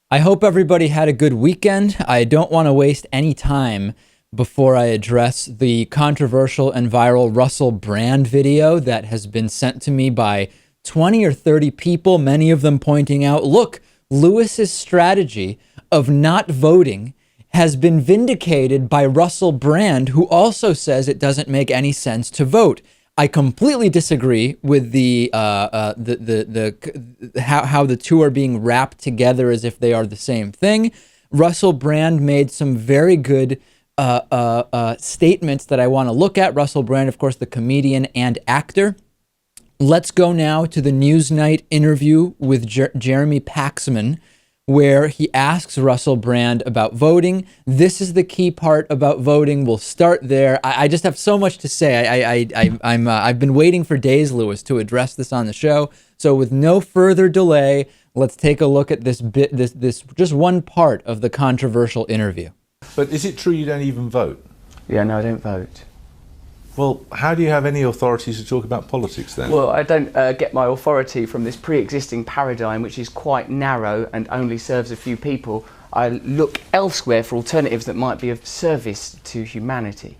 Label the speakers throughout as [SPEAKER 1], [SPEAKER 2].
[SPEAKER 1] I hope everybody had a good weekend. I don't want to waste any time before I address the controversial and viral Russell Brand video that has been sent to me by 20 or 30 people, many of them pointing out, look, Lewis's strategy of not voting has been vindicated by Russell Brand, who also says it doesn't make any sense to vote. I completely disagree with how the two are being wrapped together as if they are the same thing. Russell Brand made some very good statements that I want to look at. Russell Brand, of course, the comedian and actor. Let's go now to the Newsnight interview with Jeremy Paxman, where he asks Russell Brand about voting. This is the key part about voting. We'll start there. I just have so much to say. I've been waiting for days, Lewis, to address this on the show. So with no further delay, let's take a look at this just one part of the controversial interview.
[SPEAKER 2] But is it true you don't even vote?
[SPEAKER 3] Yeah, no, I don't vote.
[SPEAKER 2] Well, how do you have any authority to talk about politics then?
[SPEAKER 3] Well, I don't get my authority from this pre-existing paradigm, which is quite narrow and only serves a few people. I look elsewhere for alternatives that might be of service to humanity.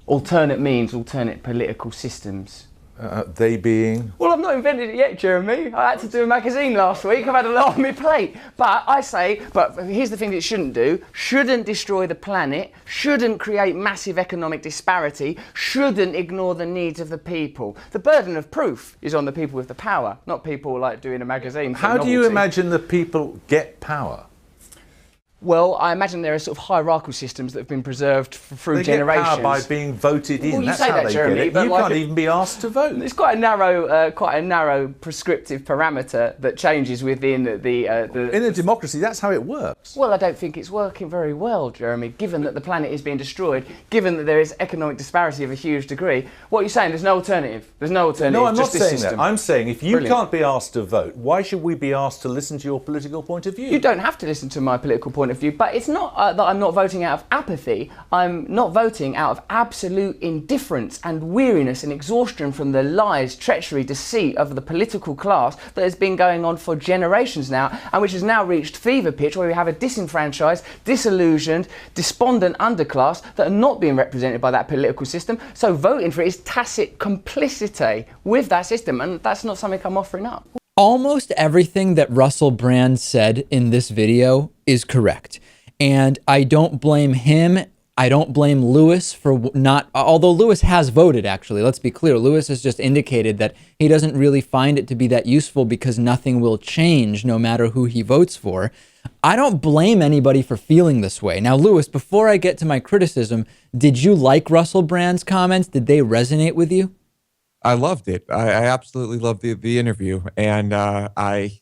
[SPEAKER 3] Alternate means alternate political systems.
[SPEAKER 2] They being?
[SPEAKER 3] Well, I've not invented it yet, Jeremy. I had to do a magazine last week. I've had a lot on my plate. But here's the thing it shouldn't do. Shouldn't destroy the planet. Shouldn't create massive economic disparity. Shouldn't ignore the needs of the people. The burden of proof is on the people with the power, not people like doing a magazine.
[SPEAKER 2] How do you imagine the people get power?
[SPEAKER 3] Well, I imagine there are sort of hierarchical systems that have been preserved through generations.
[SPEAKER 2] They get power by being voted in.
[SPEAKER 3] Well, you
[SPEAKER 2] That's
[SPEAKER 3] say
[SPEAKER 2] how
[SPEAKER 3] that,
[SPEAKER 2] they
[SPEAKER 3] Jeremy,
[SPEAKER 2] get it.
[SPEAKER 3] but
[SPEAKER 2] You can't even be asked to vote.
[SPEAKER 3] It's quite a narrow prescriptive parameter that changes within the.
[SPEAKER 2] In a democracy, that's how it works.
[SPEAKER 3] Well, I don't think it's working very well, Jeremy. Given that the planet is being destroyed, given that there is economic disparity of a huge degree, what are you saying? There's no alternative. There's no alternative.
[SPEAKER 2] No, I'm not
[SPEAKER 3] just this
[SPEAKER 2] saying
[SPEAKER 3] system.
[SPEAKER 2] that. I'm saying if you
[SPEAKER 3] Brilliant.
[SPEAKER 2] can't be asked to vote, why should we be asked to listen to your political point of view?
[SPEAKER 3] You don't have to listen to my political point of view, but it's not that I'm not voting out of apathy. I'm not voting out of absolute indifference and weariness and exhaustion from the lies, treachery, deceit of the political class that has been going on for generations now, and which has now reached fever pitch, where we have a disenfranchised, disillusioned, despondent underclass that are not being represented by that political system. So voting for it is tacit complicity with that system, and that's not something I'm offering up.
[SPEAKER 1] Almost everything that Russell Brand said in this video is correct. And I don't blame him. I don't blame Lewis for not, although Lewis has voted, actually. Let's be clear. Lewis has just indicated that he doesn't really find it to be that useful because nothing will change no matter who he votes for. I don't blame anybody for feeling this way. Now, Lewis, before I get to my criticism, did you like Russell Brand's comments? Did they resonate with you?
[SPEAKER 4] I loved it. I absolutely loved the interview. And I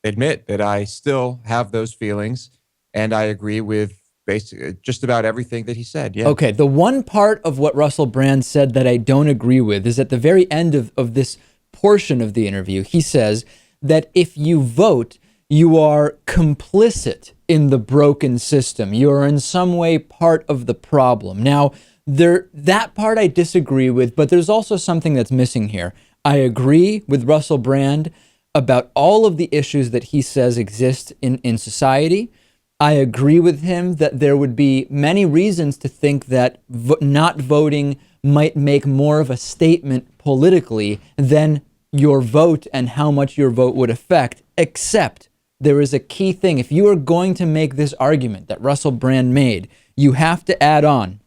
[SPEAKER 4] admit that I still have those feelings. And I agree with basically just about everything that he said. Yeah.
[SPEAKER 1] Okay. The one part of what Russell Brand said that I don't agree with is at the very end of this portion of the interview. He says that if you vote, you are complicit in the broken system. You are in some way part of the problem. Now, that part I disagree with, but there's also something that's missing here. I agree with Russell Brand about all of the issues that he says exist in society. I agree with him that there would be many reasons to think that not voting might make more of a statement politically than your vote and how much your vote would affect, except there is a key thing. If you are going to make this argument that Russell Brand made, you have to add on.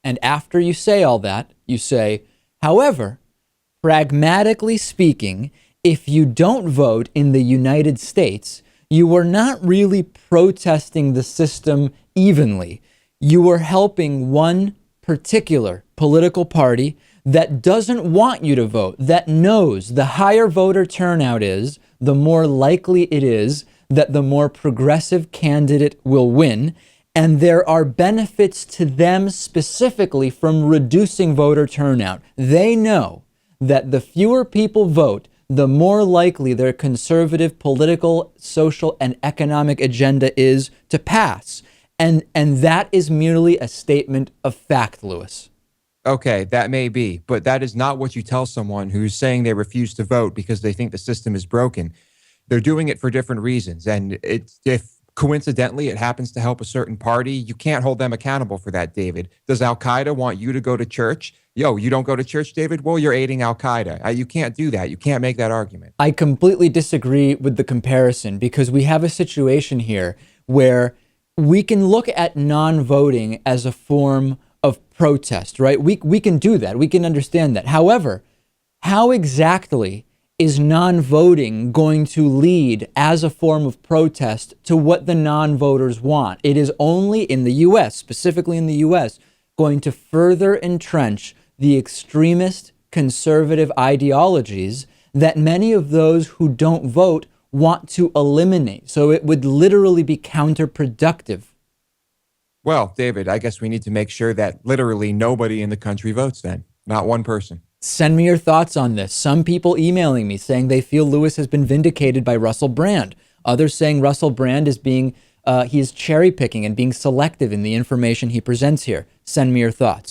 [SPEAKER 1] And after you say all that, you say, however, pragmatically speaking, if you don't vote in the United States, you are not really protesting the system evenly. You are helping one particular political party that doesn't want you to vote, that knows the higher voter turnout is, the more likely it is that the more progressive candidate will win. And there are benefits to them specifically from reducing voter turnout. They know that the fewer people vote, the more likely their conservative political, social, and economic agenda is to pass. And that is merely a statement of fact, Lewis.
[SPEAKER 4] Okay, that may be, but that is not what you tell someone who's saying they refuse to vote because they think the system is broken. they're doing it for different reasons. And if coincidentally it happens to help a certain party, you can't hold them accountable for that, David. Does Al Qaeda want you to go to church? Yo, you don't go to church, David? Well, you're aiding Al Qaeda. You can't do that. You can't make that argument.
[SPEAKER 1] I completely disagree with the comparison, because we have a situation here where we can look at non-voting as a form of protest, right? We can do that. We can understand that. However, how exactly is non-voting going to lead as a form of protest to what the non-voters want? It is only in the U.S., specifically in the U.S., going to further entrench the extremist conservative ideologies that many of those who don't vote want to eliminate. So it would literally be counterproductive.
[SPEAKER 4] Well, David, I guess we need to make sure that literally nobody in the country votes then. Not one person.
[SPEAKER 1] Send me your thoughts on this. Some people emailing me saying they feel Lewis has been vindicated by Russell Brand. Others saying Russell Brand is he is cherry picking and being selective in the information he presents here. Send me your thoughts.